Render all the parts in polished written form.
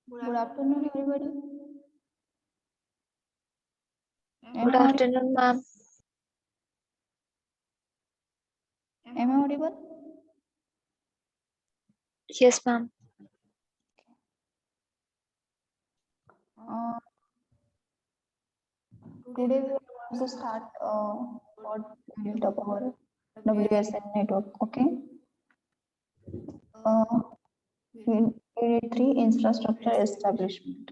Good afternoon, everybody. Good afternoon, ma'am. Am I audible? Yes, ma'am. Uh, Today we are going to start what we will talk about WSN network. Okay. Uh, Unit 3 infrastructure establishment.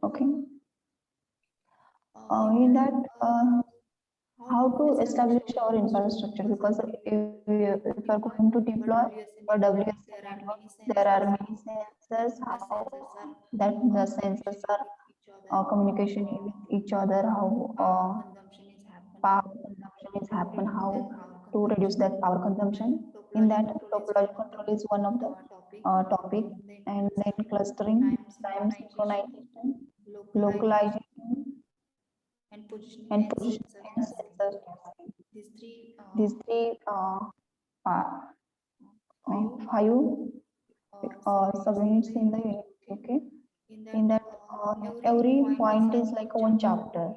Okay. In that, how to establish our infrastructure, because if we are going to deploy a WSN network, there are many sensors. How that the sensors are communication with each other, how power consumption is happen, how to reduce that power consumption. In that, topology control is one of the topic, and then clustering, time synchronization, localization, and positioning and sensor cascade. These three five subunits in the unit. Okay. In that, every point is like one chapter,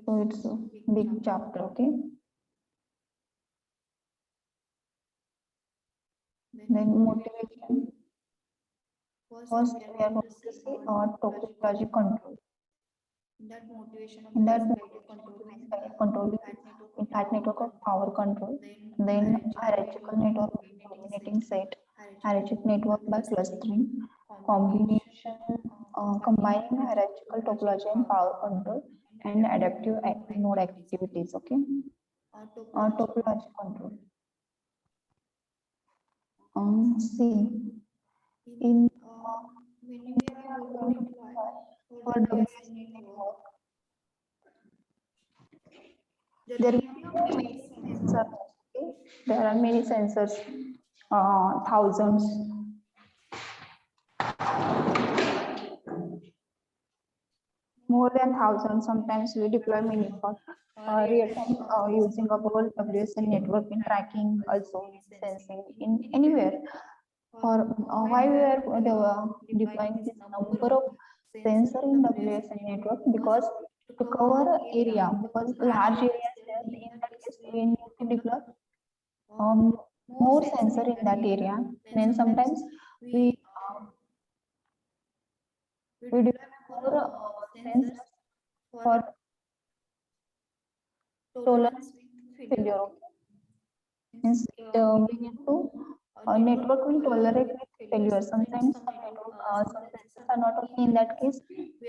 so it's a big chapter. Okay. Then motivation. First, we are going to see topology control. In that, motivation to misguided control in that network of power control. Then hierarchical network dominating set, hierarchical network by clustering, combination, combining hierarchical topology and power control, and adaptive node activities. Okay. Topology control. See, in when we are going to deploy for WSN network, there are many sensors. Okay? There are many sensors, thousands. More than thousands. Sometimes we deploy many for real time using of our WSN network in tracking, also sensing in anywhere. For why we are deploying this number of sensor in WSN network, because to cover area, because large areas there, in that case we need to deploy more sensor in that area. Then sometimes we deploy more sensors for tolerance with failure. Means we need to network will tolerate with failure. Sometimes some network, some sensors are not okay. In that case,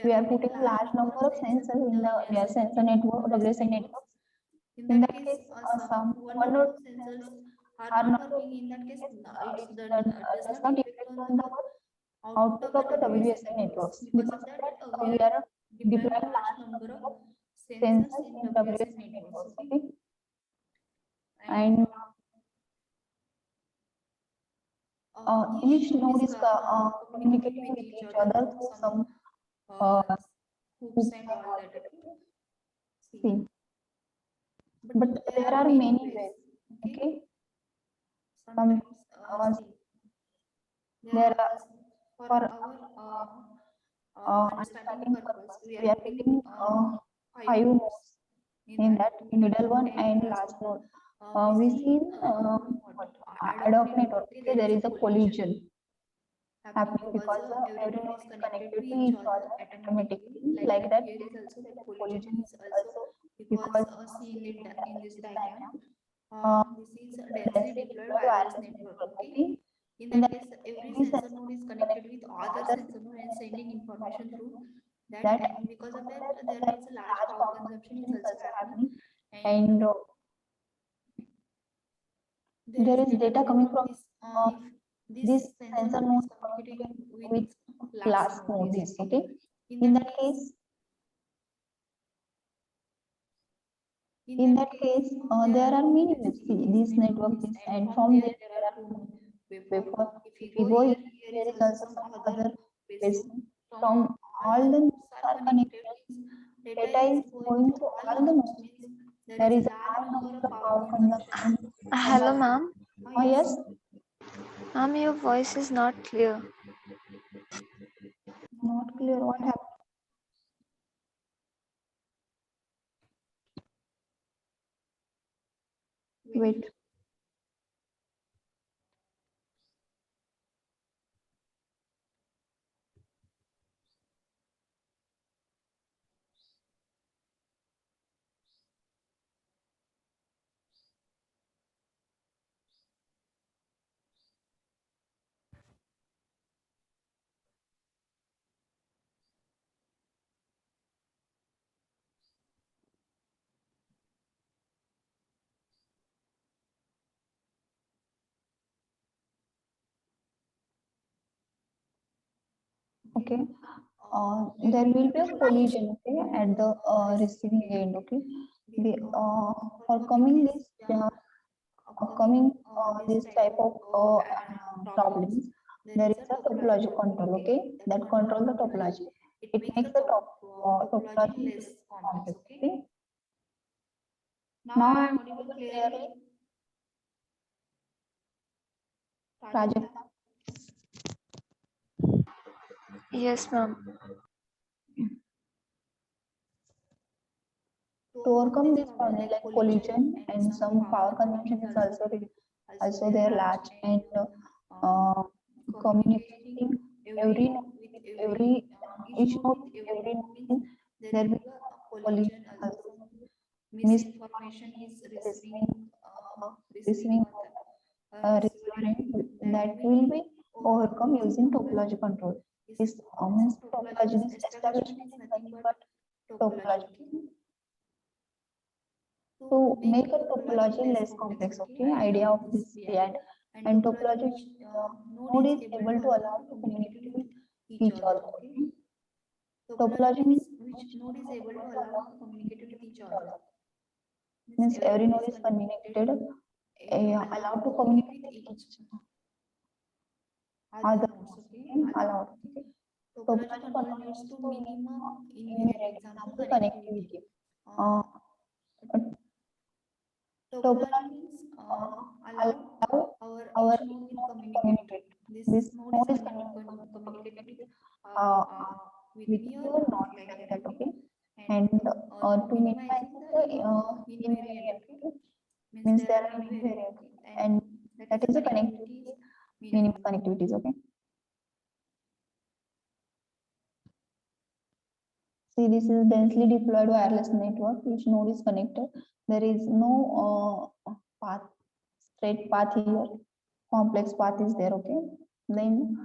we are putting large number of sensors in the sensor network, WSN network. In that case, some one or two sensors are not okay. In that case, does not affect on the output of the WSN networks. Because of that, we are deploying large number of sensors in WSN networks. Okay, and each node is communicating with each other through some hoops and all that. See, but there are many ways. Okay, some there are, for understanding purpose, we are getting five nodes in that middle one and last node. We see what ad hoc network. Okay, there is a collision happening because every node is connected to each other automatically. Like that, there is a collision is also because see in this diagram, this is a densely deployed wireless network. Okay, in that case, every sensor node is connected with other sensor node and sending information through that, and because of that, there is a large power consumption is also happening, and there is data coming from this sensor node communicating with last node. This, okay. In that case, there are many ways. See, this network is, and from there there are two waveform. If we go here, there is also some other ways. From all the nodes are connected, data is going to all the nodes. There is a large number of power consumption. Hello, ma'am. Oh yes. Ma'am, your voice is not clear. clear what happened. Wait. Okay. There will be a collision, okay, at the receiving end, okay. For coming this this type of problems, there is a topology control, okay, that control the topology. It makes the topology less complex, okay. Now I am audible clearly. Prajakta. Yes, ma'am. To overcome this problem like collision and some power consumption is also there large, and communicating every node with every each node with every node means there will be a collision also. Misinformation is receiving receiver end that will be overcome using topology control. This means topology, this establishment is nothing but topology. To make a topology less complex, okay, idea of this triad and topology node is able to allow to communicate with each other, okay. Topology means which node is able to allow to communicate with each other. Means every node is communicated, allowed to communicate with each other nodes, okay, allowed, okay. Topology control needs to minimum invariant, example connectivity. Uh, Topology means allow our each node will communicate. This node is communicated with your node like that, okay. And to minimize the invariant, okay, means there are invariant, and that is the connectivity, minimum connectivities, okay. See, this is densely deployed wireless network. Each node is connected. There is no path, straight path here. Complex path is there, okay. Then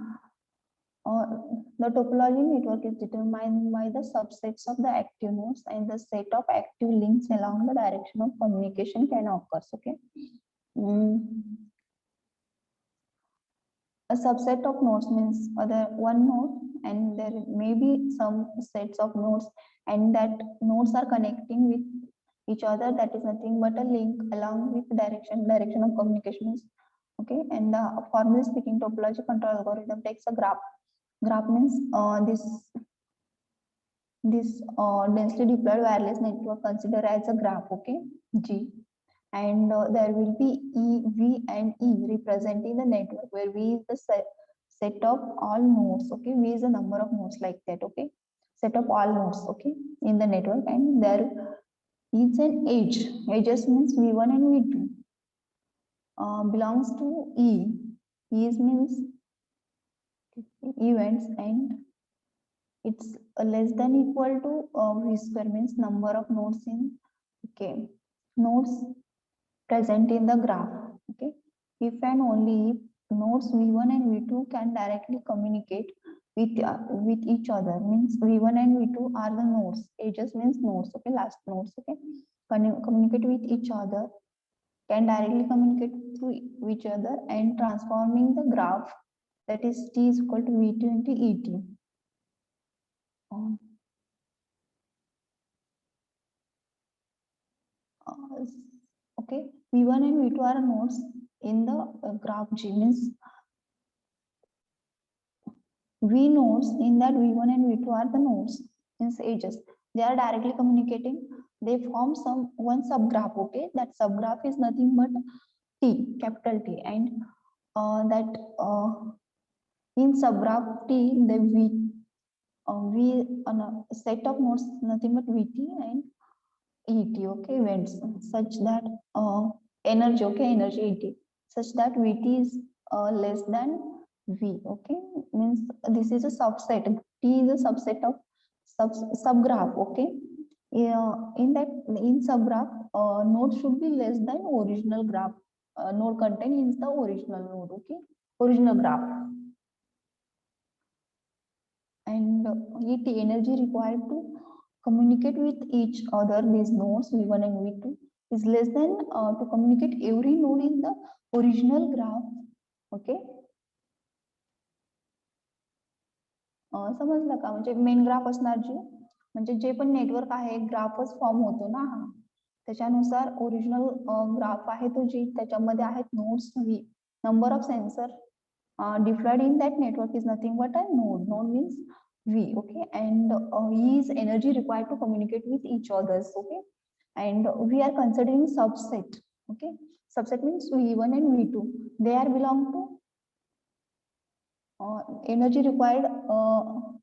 the topology network is determined by the subsets of the active nodes, and the set of active links along the direction of communication can occur, okay. A subset of nodes means other one node, and there may be some sets of nodes, and that nodes are connecting with each other. That is nothing but a link along with direction of communications, okay. And formally speaking, topology control algorithm takes a graph. Graph means this densely deployed wireless network considered as a graph, okay, G. And there will be E, V, and E representing the network, where V is the set of all nodes, okay. V is the number of nodes like that, okay. Set of all nodes, okay, in the network, and there is an edge. Edges means V1 and V2 belongs to E. E means events, and it's less than equal to V square means number of nodes in, okay, nodes present in the graph, okay. If and only if nodes V1 and V2 can directly communicate with each other, means V1 and V2 are the nodes. Edges means nodes, okay, last nodes, okay. Communicate with each other, can directly communicate through each other, and transforming the graph, that is T is equal to V2 into ET. Okay, V1 and V2 are nodes in the graph G, means V nodes in that V1 and V2 are the nodes, means edges. They are directly communicating. They form one subgraph, okay. That subgraph is nothing but T, capital T, and that in subgraph T, the set of nodes nothing but VT and ET, okay, events such that energy, okay, energy ET such that VT is less than V, okay, means this is a subset. T is a subset of subgraph, okay. In subgraph, node should be less than original graph. Node content is the original node, okay, original graph. And ET, energy required to communicate with each other, these nodes V1 and V2 is less than to communicate every node in the original graph, okay. समजलं का, म्हणजे main graph असणार जी, म्हणजे जे पण network आहे ग्राफच form होतो ना हा, त्याच्यानुसार ओरिजिनल ग्राफ आहे तो जी त्याच्यामध्ये आहेत nodes V, number of sensor deployed in that network is nothing but a node. Node means V, okay, and E is energy required to communicate with each others, okay, and we are considering subset, okay. Subset means V1 and V2, they are belong to energy required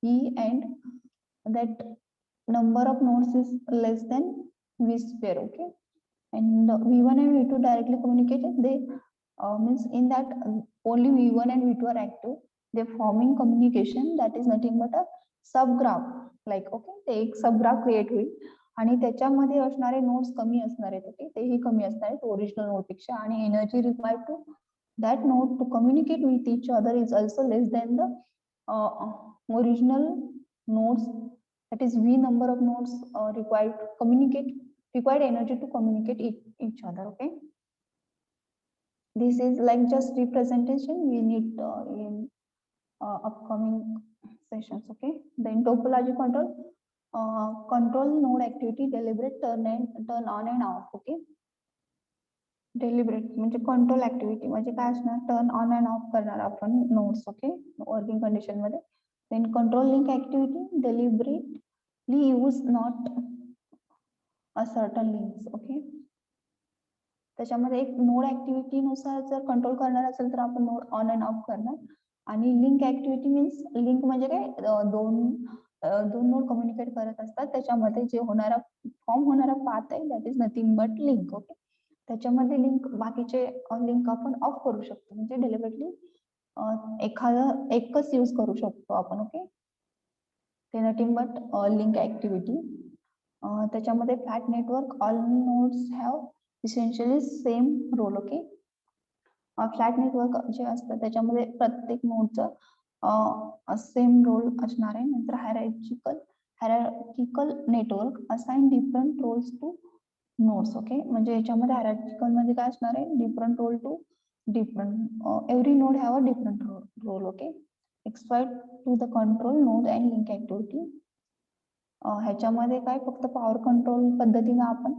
E, and that number of nodes is less than V square, okay, and V1 and V2 directly communicated, they means in that only V1 and V2 are active, they forming communication that is nothing but a subgraph, like, okay, ते एक subgraph create होईल आणि त्याच्यामध्ये असणारे nodes कमी असणार आहेत, okay, तेही कमी असणार आहेत ओरिजिनल नोड पेक्षा, आणि energy required to that node to communicate with each other is also less than the original nodes, that is V number of nodes required to communicate, required energy to communicate each other, okay. This is like just representation we need in upcoming sessions, okay. Then topology control, control node activity, deliberate turn on and off, okay. Deliberate म्हणजे control activity म्हणजे काय असणार, turn on and off करणार आपण nodes, okay, working condition मध्ये. Then control link activity, deliberately use not a certain links, okay. त्याच्यामध्ये एक node activity नुसार जर कंट्रोल करणार असेल तर आपण नोड ऑन अँड ऑफ करणार. आणि लिंक ऍक्टिव्हिटी मीन्स लिंक म्हणजे काय, दोन नोड कम्युनिकेट करत असतात, त्याच्यामध्ये जे होणारा फॉर्म होणारा पाथ आहे that is nothing but link, okay. त्याच्यामध्ये लिंक बाकीचे लिंक आपण ऑफ करू शकतो, म्हणजे डेलिबरेटली एखादं एकच यूज करू शकतो आपण, ओके. ते नथिंग बट लिंक ऍक्टिव्हिटी. त्याच्यामध्ये flat network, all nodes have essentially same role, okay. Flat network जे असतं त्याच्यामध्ये प्रत्येक नोडचं सेम रोल असणार आहे. नंतर hierarchical network assign different roles to nodes, okay. म्हणजे याच्यामध्ये हायरार्किकल मध्ये काय असणार आहे, different role to different, every node have a different role, okay. Exploit to the control node and link activity. ह्याच्यामध्ये काय फक्त पॉवर कंट्रोल पद्धतीने आपण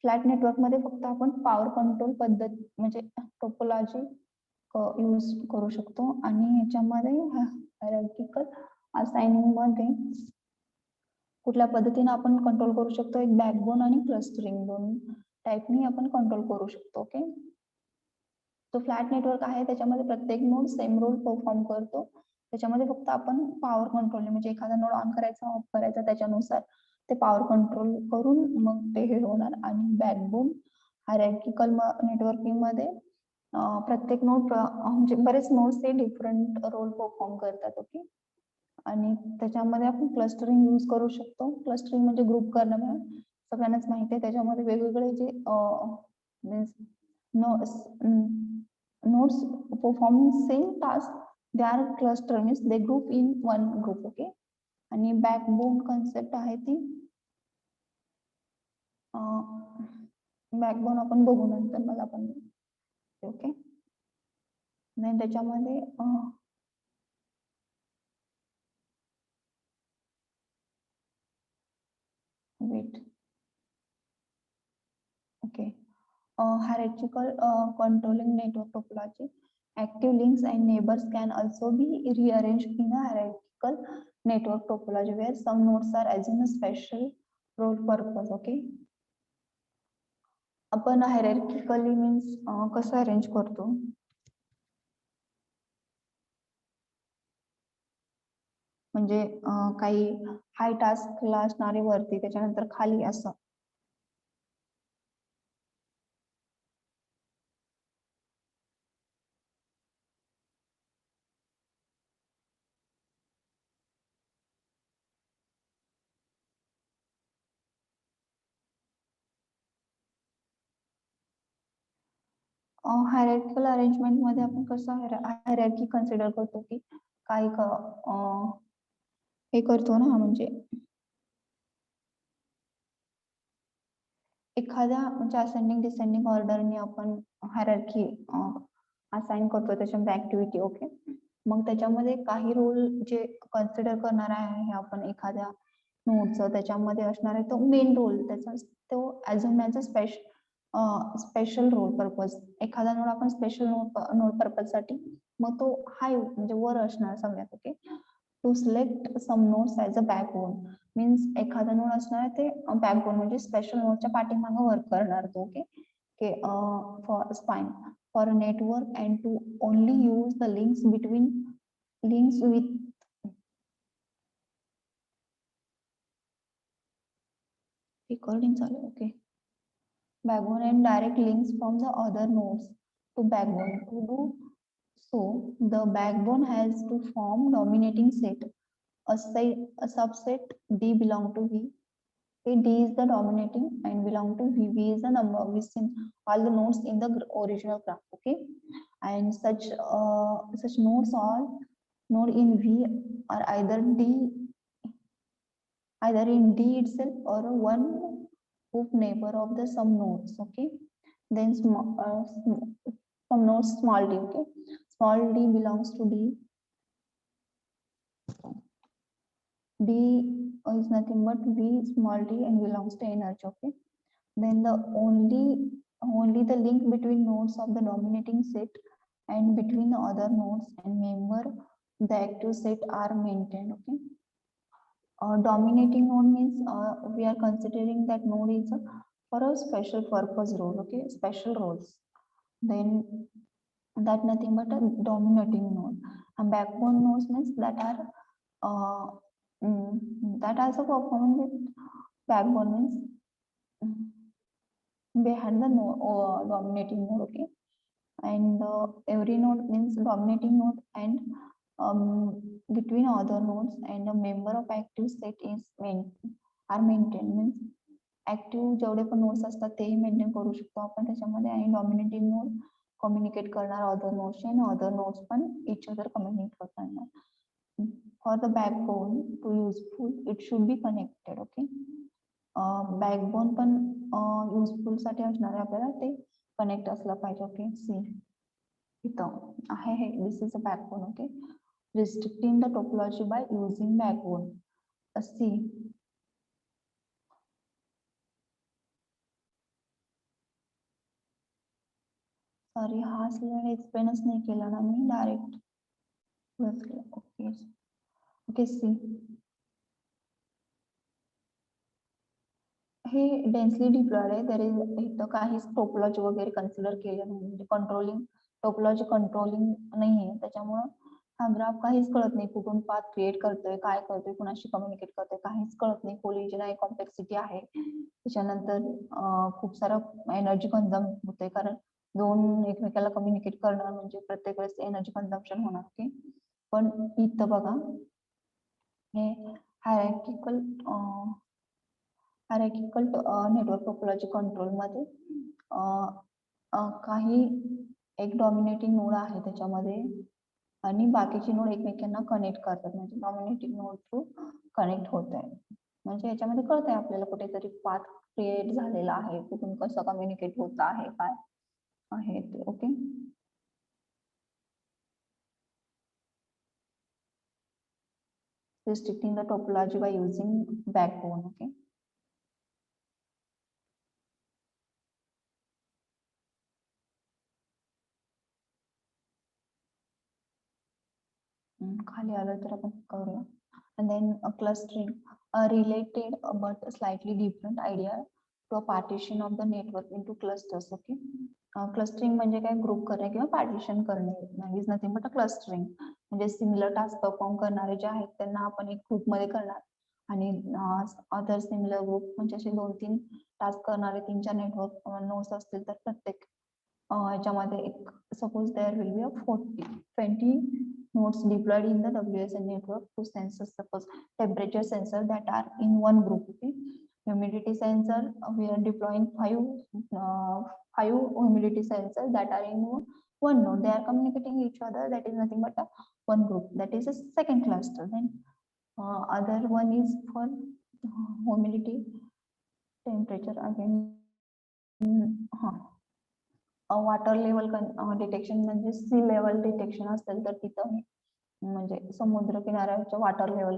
फ्लॅट नेटवर्क मध्ये फक्त आपण पॉवर कंट्रोल पद्धत म्हणजे टोपोलॉजी यूज करू शकतो. आणि ह्याच्यामध्ये हायरार्किकल असाइनिंग मध्ये कुठल्या पद्धतीने आपण कंट्रोल करू शकतो, एक बॅकबोन आणि क्लस्टरिंग दोन टाईपनी आपण कंट्रोल करू शकतो, ओके. तो फ्लॅट नेटवर्क आहे त्याच्यामध्ये प्रत्येक नोड सेम रोल परफॉर्म करतो. त्याच्यामध्ये फक्त आपण पॉवर कंट्रोल म्हणजे एखादा नोड ऑन करायचा ऑफ करायचा त्याच्यानुसार ते पॉवर कंट्रोल करून मग ते हे होणार. आणि बॅकबोन हायरार्किकल नेटवर्किंग मध्ये प्रत्येक नोड म्हणजे बरेच नोड्स ते डिफरंट रोल परफॉर्म करतात, ओके. आणि त्याच्यामध्ये आपण क्लस्टरिंग यूज करू शकतो. क्लस्टरिंग म्हणजे ग्रुप करणं, सगळ्यांनाच माहिती आहे. त्याच्यामध्ये वेगवेगळे जे nodes performing same task, they are cluster means they group in one group, okay. आणि बॅकबोन कन्सेप्ट आहे ती बॅकबोन आपण बघू नंतर, मला पण ओके. नाही त्याच्यामध्ये wait okay. Hierarchical controlling network topology. Active links and neighbors can also be rearranged in a hierarchical network topology where some nodes are assume a special role purpose, okay. आपण hierarchically means कसं arrange करतो, म्हणजे काही हाय टास्कला असणारे वरती, त्याच्यानंतर खाली असं. हायरार्किकल अरेंजमेंट मध्ये आपण कसं हायरार्की कन्सिडर करतो की काही हे करतो ना, म्हणजे एखाद्या म्हणजे असेंडिंग डिसेंडिंग ऑर्डरने आपण हायरार्की असाइन करतो त्याच्या ऍक्टिव्हिटी. ओके, मग त्याच्यामध्ये काही रोल जे कन्सिडर करणार आहे आपण एखाद्या नोडचं, त्याच्यामध्ये असणार आहे तो मेन रोल, त्याचा तो assume as a special role purpose. एखादा नोड आपण स्पेशल नोड पर्पज साठी मग तो हाय म्हणजे वर असणार सगळ्यात. Okay, to select some nodes as a backbone means एखादा नोड असणार आहे ते बॅकबोन म्हणजे स्पेशल नोडच्या पाठीमागे वर्क करणार तो. ओके, की for spine for a network and to only use the links between links with recording चालू. Okay, backbone and direct links from the other nodes to backbone. To do so, the backbone has to form dominating set. A subset D belong to V. Okay, D is the dominating and belong to V. V is the number within all the nodes in the original graph. Okay, and such nodes all node in V are either in D itself or one of neighbor of the some nodes. Okay, then some nodes small d. Okay, small d belongs to D. D is nothing but V small d and belongs to energy. Okay, then the only the link between nodes of the dominating set and between the other nodes and member the active set are maintained. Okay, dominating node means we are considering that node is for a special purpose role. Okay, special roles. Then that nothing but a dominating node. And backbone nodes means that are that also perform with backbone means behind the dominating node. Okay, and every node means dominating node and between other nodes and a member of active set is maintained means active जेवढे पण nodes असतात तेही maintain करू शकतो आपण त्याच्यामध्ये. आणि dominating node communicate करणार अदर नोड्सशी आणि अदर नोड्स पण इच अदर कम्युनिकेट करणार. For the backbone to useful it should be connected. Okay, backbone पण युजफुल साठी असणार आहे आपल्याला ते कनेक्ट असलं पाहिजे. ओके, सी इथं आहे हे this is a backbone. Okay, restricting the topology by using backbone. See, sorry हा स्लाइड एक्सप्लेनच नाही केला ना मी, डायरेक्ट ओके ओके. सी, हे डेन्सली डिप्लॉयड आहे. तर इथं काहीच टोपोलॉजी वगैरे कन्सिडर केलं नाही, म्हणजे टोपोलॉजी कंट्रोलिंग नाहीये. त्याच्यामुळं हा ग्राफ काहीच कळत नाही, कुठून पाथ क्रिएट करतोय, काय करतोय, कुणाशी कम्युनिकेट करतोय, काहीच कळत नाही. कोलिजन आहे, कॉम्प्लेक्सिटी आहे, त्याच्यानंतर खूप सारं एनर्जी कन्झर्म होतंय, कारण दोन एकमेकाला कम्युनिकेट करणार म्हणजे प्रत्येक वेळेस एनर्जी कन्झम्पशन होणार. की पण इथं बघा हे हायरार्किकल नेटवर्क टोपोलॉजी कंट्रोल मध्ये काही एक डॉमिनेटिंग नोड आहे त्याच्यामध्ये आणि बाकीचे नोड एकमेकांना कनेक्ट करतात, म्हणजे डॉमिनेटिंग नोड थ्रू कनेक्ट होत आहे. म्हणजे याच्यामध्ये कळत आहे आपल्याला कुठेतरी पाथ क्रिएट झालेला आहे, कुठून कसं कम्युनिकेट होत आहे, काय आहे ते. Okay, restricting the topology by using backbone. Okay, खाली आलं तर आपण करूया. And then a clustering, a related but slightly different idea to a partition of the network into clusters. Okay, clustering म्हणजे काय, ग्रुप करणे किंवा पार्टिशन करणे is nothing but a clustering. म्हणजे सिमिलर टास्क परफॉर्म करणारे जे आहेत त्यांना आपण एक ग्रुपमध्ये करणार आणि अदर सिमिलर ग्रुप म्हणजे असे 2-3 टास्क करणारे 3-4 नेटवर्क नोड्स असतील तर प्रत्येक याच्यामध्ये एक suppose there will be 20 nodes deployed in the WSN network to sensor, suppose temperature sensor that are in one group. Okay, humidity sensor we are deploying five humidity sensors that are in one node. They are communicating each other. That is nothing but one group. That is a second cluster. Then other one is for humidity temperature again. Water level detection म्हणजे सी level detection असेल तर तिथं म्हणजे समुद्र किनाऱ्याच्या water level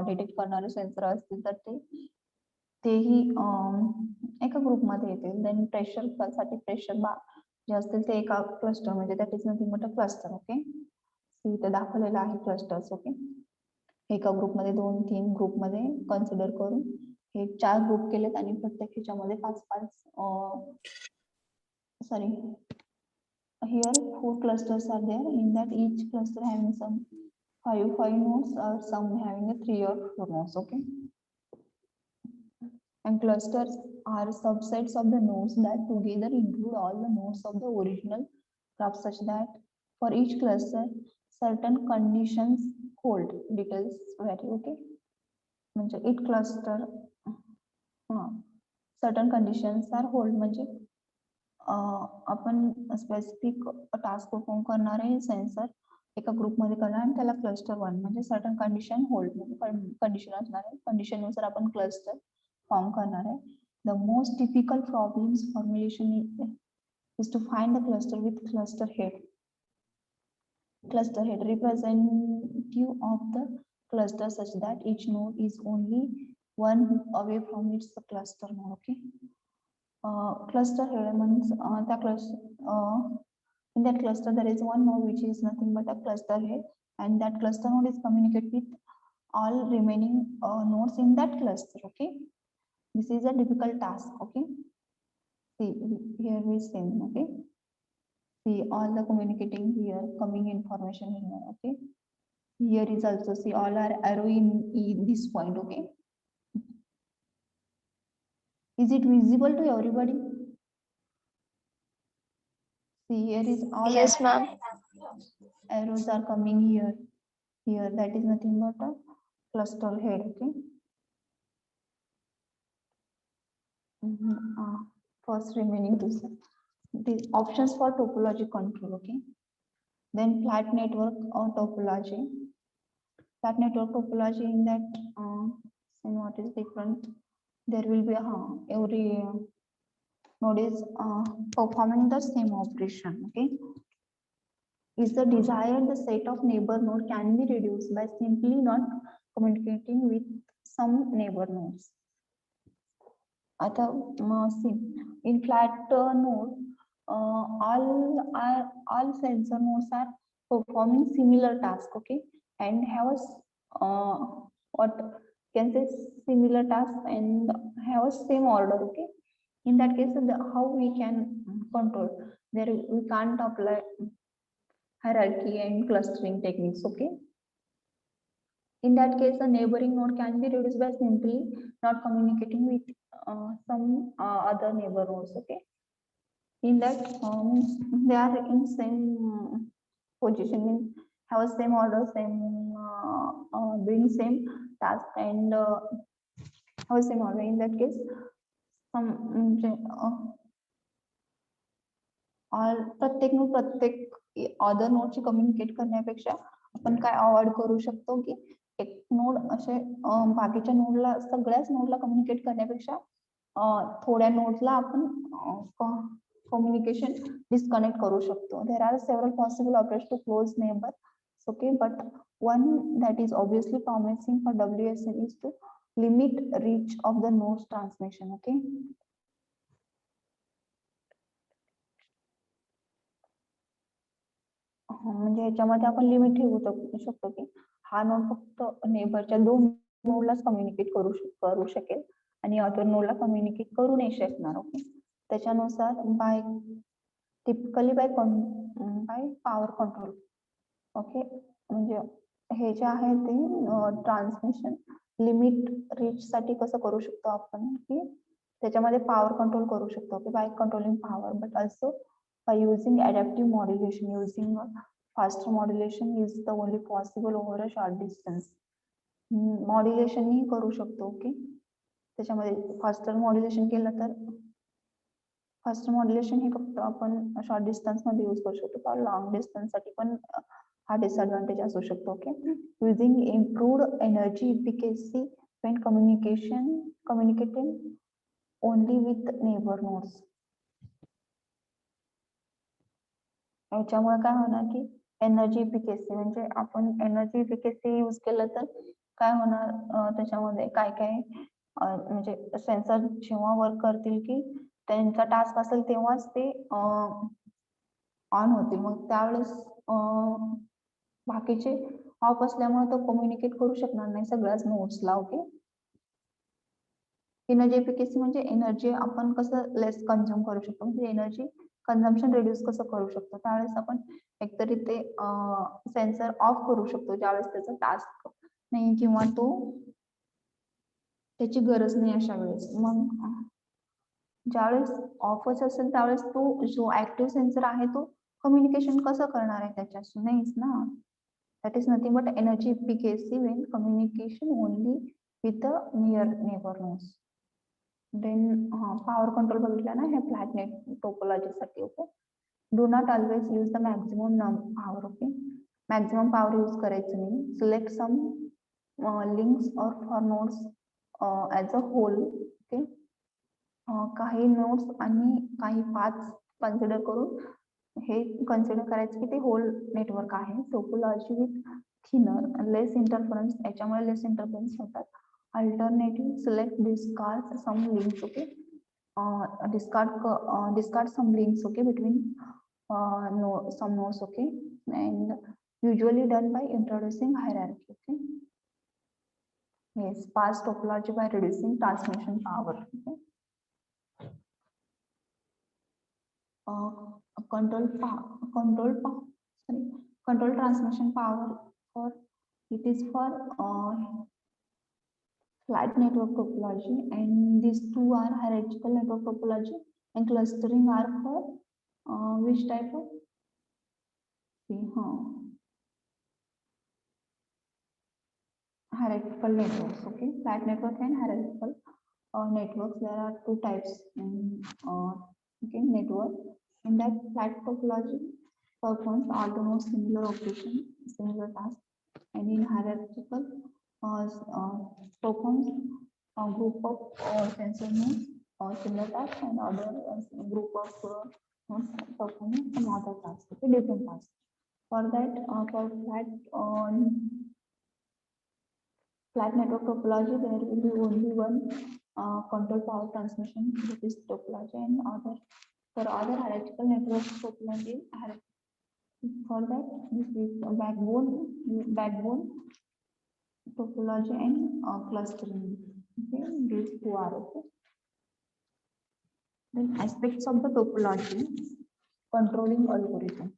detect करणारे sensor असतील तर तेही एका ग्रुपमध्ये येतील. देन प्रेशर साठी प्रेशर बार जे असतील ते एका क्लस्टर म्हणजे that is nothing but a cluster. Okay, इथे दाखवलेलं आहे क्लस्टर्स. ओके, एका ग्रुपमध्ये 2-3 ग्रुपमध्ये कन्सिडर करून हे 4 ग्रुप केलेत आणि प्रत्येक ह्याच्यामध्ये 5-5 sorry, here 4 clusters are there. In that each cluster having some 5 nodes or some having a 3 or 4 nodes. Okay, and clusters are subsets of the nodes that together include all the nodes of the original graph, such that for each cluster certain conditions hold. Details vary. Okay, म्हणजे each cluster certain conditions are hold म्हणजे आपण specific task perform करणारे sensor एका ग्रुपमध्ये करणार आणि त्याला cluster 1 म्हणजे सर्टन कंडिशन होल्ड म्हणजे कंडिशन असणार आहे. कंडिशननुसार आपण क्लस्टर फॉर्म करणार आहे. The most typical problems formulation is to find the cluster with cluster head. Cluster head representative of the cluster such that each node is only one away from its cluster node. Okay, cluster head means the cluster in that cluster there is one node which is nothing but a cluster head, and that cluster node is communicate with all remaining nodes in that cluster. Okay, this is a difficult task. Okay, see here we send. Okay, see all the communicating here coming information in here. Okay, here is also see all are arrow in this point. Okay, is it visible to everybody? See here is all Yes, ma'am. arrows are coming here. Here that is nothing but a cluster head. Okay, first remaining to the options for topology control. Okay, then flat network or topology. Flat network topology in that and what is different, there will be every node is performing the same operation. Okay, is the desired set of neighbor node can be reduced by simply not communicating with some neighbor nodes. आता see in flat node all sensor nodes are performing similar task. Okay, and have a what can say similar task and have a same order. Okay, in that case how we can control there, we can't apply hierarchy and clustering techniques. Okay, in that case the neighboring node can be reduced by simply not communicating with some other neighbor nodes. Okay, in that they are in same position, have same order, same doing same task and have same order. In that case some प्रत्येक node प्रत्येक other नोडशी communicate करण्यापेक्षा आपण काय avoid करू शकतो की एक node असे बाकीच्या नोडला सगळ्याच नोडला कम्युनिकेट करण्यापेक्षा थोड्या नोडला आपण communication disconnect करू शकतो. There are several possible approaches to close neighbors. Okay, but one that is obviously promising for WSN is to limit reach of the nodes transmission. Okay, म्हणजे ह्याच्यामध्ये आपण लिमिट ठेवू शकतो की हा नोड फक्त नेबरच्या 2 नोडलाच कम्युनिकेट करू शकेल आणि अदर नोडला कम्युनिकेट करू नाही शकणार. ओके, त्याच्यानुसार typically by power control. Okay, म्हणजे हे जे आहे ते ट्रान्समिशन लिमिट रीच साठी कसं करू शकतो आपण, की त्याच्यामध्ये पॉवर कंट्रोल करू शकतो, की by controlling power, but also by using adaptive modulation. Using faster modulation is the only possible over a short distance. मॉड्युलेशनही करू शकतो. ओके, त्याच्यामध्ये फास्टर मॉड्युलेशन केलं तर फास्टर मॉड्युलेशन हे फक्त आपण शॉर्ट डिस्टन्स मध्ये यूज करू शकतो, पण लॉंग डिस्टन्स साठी पण हा डिसएडव्हान्टेज असू शकतो. Okay, using improved energy efficacy when communicating only with neighbor nodes. याच्यामुळे काय होणार की एनर्जी इफिकेसी, म्हणजे आपण एनर्जी इफिकेसी यूज केलं तर काय होणार, त्याच्यामध्ये काय काय म्हणजे सेन्सर जेव्हा वर्क करतील की त्यांचा टास्क असेल तेव्हाच ते ऑन होतील. मग त्यावेळेस बाकीचे ऑफ असल्यामुळे तो कम्युनिकेट करू शकणार नाही सगळ्याच नोड्सला. ओके, एनर्जी एफिशियन्सी म्हणजे एनर्जी आपण कसं लेस कन्झ्युम करू शकतो, म्हणजे एनर्जी कन्झम्पशन रिड्यूस कसं करू शकतो. त्यावेळेस आपण एकतरी ते सेन्सर ऑफ करू शकतो ज्यावेळेस त्याचा टास्क नाही किंवा तो त्याची गरज नाही अशा वेळेस. मग ज्यावेळेस ऑफच असेल त्यावेळेस तो जो ऍक्टिव्ह सेन्सर आहे तो कम्युनिकेशन कसं करणार आहे त्याच्याशी, नाहीच ना. That is nothing but energy efficiency when communication only with the near neighbour nodes. Then power control बघितला ना, हे फ्लॅट नेट टोपोलॉजीसाठी. Okay, do not always use the maximum power. Okay, maximum power use करायचं नाही. Select some links और for nodes as a whole. Okay, काही nodes आणि काही पाथ्स कन्सिडर करून हे कन्सिडर करायचं की ते होल नेटवर्क आहे. Topology with thinner less interference, याच्यामुळे लेस इंटरफरन्स होतात. Alternative select discard some links. Okay, discard some links, okay, between some nodes. Okay, and usually done by introducing hierarchy. Okay, yes, pass topology by reducing transmission power. Okay, control transmission power for it is for flat network topology, and these two are hierarchical network topology and clustering are for which type of hierarchical networks. Okay, flat network and hierarchical networks. There are two types in okay, network. In that, flat topology performs almost similar operation, similar task, and in hierarchical performs a group of sensor nodes or similar tasks, and other group of nodes performing some other tasks. Okay, different tasks. For that, for flat network topology, there will be only one control power transmission, that is topology, and other for other hierarchical network topology. For that, this is a backbone topology and clustering. Okay, these two are. Okay. Then aspects of the topology, controlling algorithm.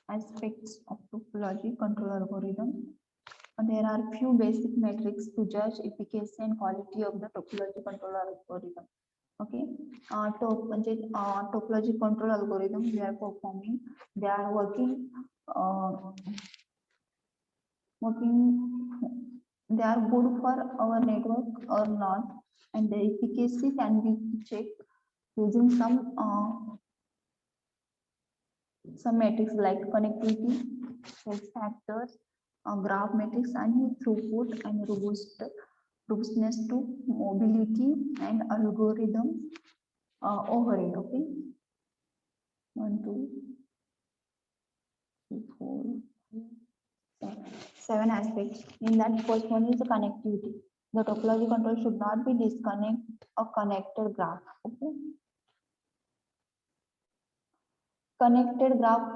Aspects of topology control algorithm. There are few basic metrics to judge efficacy and quality of the topology control algorithm. Okay, topology control algorithm we are performing, they are working, they are good for our network or not, and the efficacy can be checked using some metrics like connectivity, health factors, graph metrics, and throughput and robustness to mobility and algorithm overhead. Okay, 1, 2, 3, 4, 7 aspects. In that, first one is the connectivity. The topology control should not be disconnect a connected graph. Okay, connected graph.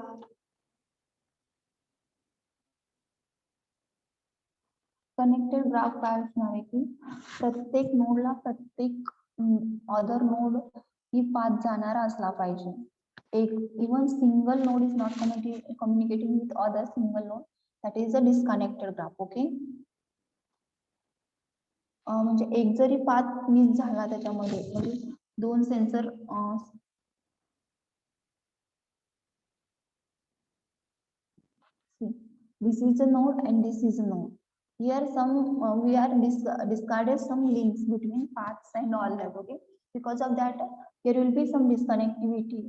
Connected graph काय असणार आहे की प्रत्येक नोडला प्रत्येक other node ही path जाणारा असला पाहिजे. even single node is not communicating with other single node, that is a disconnected graph. Okay, म्हणजे एक जरी पाथ मिस झाला त्याच्यामध्ये, म्हणजे दोन sensor this is a node and this is a node. Here some we are discarded some links between paths and all that. Okay, because of that there will be some disconnectivity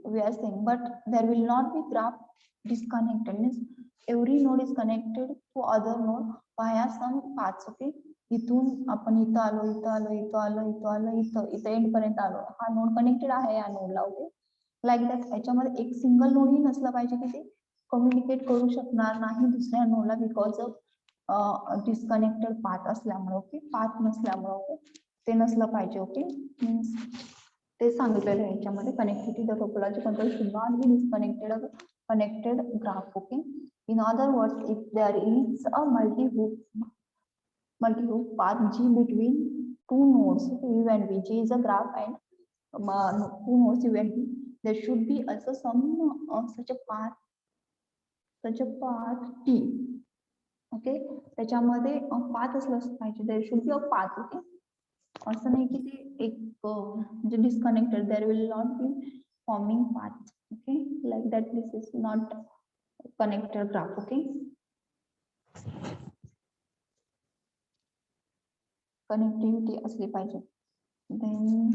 we are saying, but there will not be graph disconnected. Means every node is connected to other node via some paths. Okay, इथून आपण इथं आलो, इथं आलो, इथं आलो, इथं आलो, इथं and पर्यंत आलो, हा node connected आहे या नोडला. Okay, like that. याच्यामध्ये एक सिंगल नोड ही नसला पाहिजे की ते कम्युनिकेट करू शकणार नाही दुसऱ्या नोडला, बिकॉज ऑफ डिस्कनेक्टेड पाथ असल्यामुळे. ओके, पाथ नसल्यामुळे. ओके, ते नसलं पाहिजे. ओके, मीन्स ते सांगितलेलं आहे याच्यामध्ये, connectivity the topology control should not be disconnected connected graph. Okay, in other words, if there is a multi-hoop path G between two nodes U and V. G is a graph and two nodes U and V. There should be also some such a path T. Okay, त्याच्यामध्ये path असलंच पाहिजे. There should be a path. Okay, असं नाही की ते एक म्हणजे disconnected, there will not be forming path. Okay, like that this is not connected graph. Okay, connectivity असली पाहिजे. देन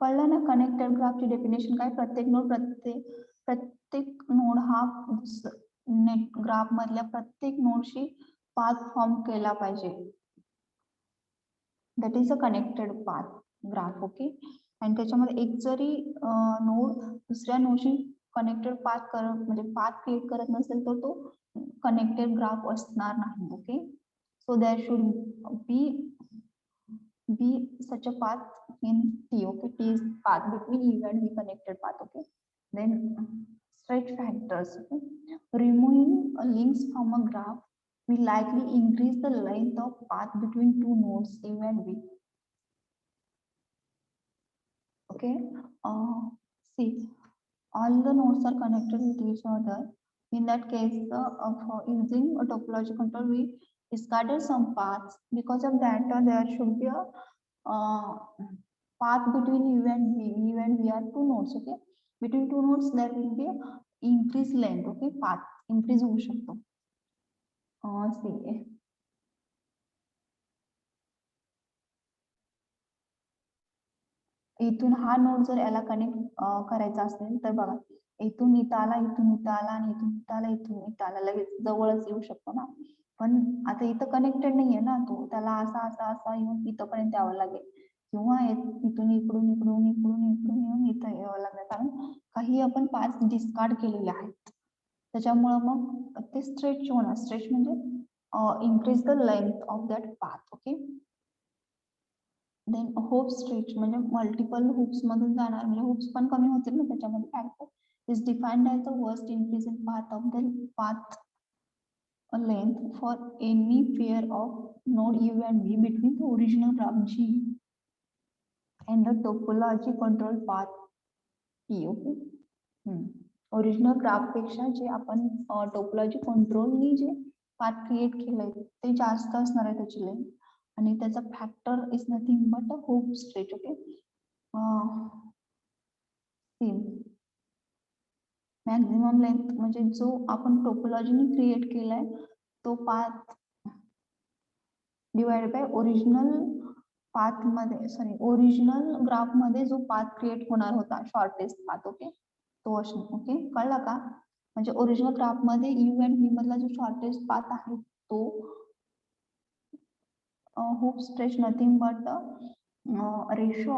कळलं ना कनेक्टेड ग्राफची डेफिनेशन काय? प्रत्येक नोड हा नेट ग्राफ मधल्या प्रत्येक नोडशी पाथ फॉर्म केला पाहिजे. That is a connected path graph. Okay, आणि त्याच्यामध्ये एक जरी नोड दुसऱ्या नोडशी कनेक्टेड पाथ म्हणजे पाथ क्रिएट करत नसेल तर तो कनेक्टेड ग्राफ असणार नाही. Okay, so there should be such a path in T. Okay, T is path between U and V connected path. Okay, then stretch factors. Okay, removing links from a graph will likely increase the length of path between two nodes U and V. Okay, see, all the nodes are connected with each other. In that case, for using a topology control, we discarded some paths. Because of that, there should be a path between U and V. U and V are two nodes. Okay, between two nodes there will be increased length. Okay, path increase होऊ शकतो. See, इथून हा node जर याला connect करायचा असेल तर बघा, इथून इथं आला, इथून इथं आला, आणि इथून इथं आला, इथून इथं आला, लगेच जवळच येऊ शकतो ना. पण आता इथं कनेक्टेड नाहीये ना तो, त्याला असा असा असा येऊन इथंपर्यंत यावं लागेल, किंवा इथून इकडून इकडून इकडून इकडून येऊन इथं यावं लागेल, कारण काही आपण पाथ डिस्कार्ड केलेले आहेत. त्याच्यामुळं मग ते स्ट्रेच होणार. स्ट्रेच म्हणजे increase the length of that path. Okay, then hop stretch म्हणजे मल्टिपल हुप्स मधून जाणार, म्हणजे हुप्स पण कमी होतील ना त्याच्यामध्ये. Factor is defined as the worst increase in path of the path length for any pair of node U and V between the original graph G and the topology control path T. Okay, original graph पेक्षा जे आपण topology कंट्रोलनी जे path create केलंय ते जास्त असणार आहे त्याची length, आणि त्याचा factor is nothing but a hope stretch. Okay, maximum length म्हणजे जो आपण टोपोलॉजीने क्रिएट केलाय तो path divide by original path मध्ये, सॉरी ओरिजिनल ग्राफ मध्ये जो पाथ क्रिएट होणार होता, शॉर्टेस्ट पाथ. ओके, तो असणार. ओके, कळलं का? म्हणजे ओरिजिनल ग्राफ मध्ये U and V मधला जो शॉर्टेस्ट पाथ आहे तो hoop stretch nothing but the ratio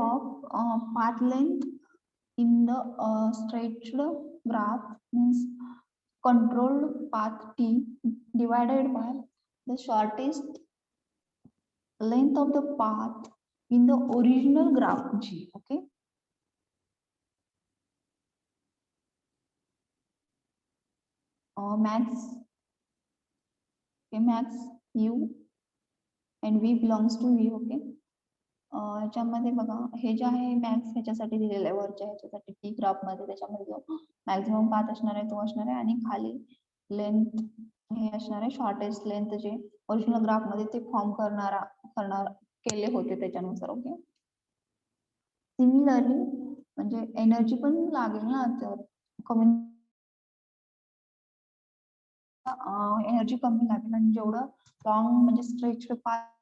of path length in the stretched graph, means controlled path T divided by the shortest length of the path in the original graph G. Okay, max, okay, max U and V belongs to V. Okay, याच्यामध्ये बघा हे जे आहे max ह्याच्यासाठी दिलेलं आहे, वरच्या ह्याच्यासाठी T graph मध्ये त्याच्यामध्ये जो मॅक्झिमम पाथ असणार आहे तो असणार आहे, आणि खाली लेंथ हे असणार आहे शॉर्टेस्ट लेंथ जे ओरिजिनल ग्राफ मध्ये ते फॉर्म करणार केले होते त्याच्यानुसार. ओके, सिमिलरली म्हणजे एनर्जी पण लागेल ना, तर कमी एनर्जी कमी लागेल, आणि जेवढं लॉंग म्हणजे स्ट्रेच पाथ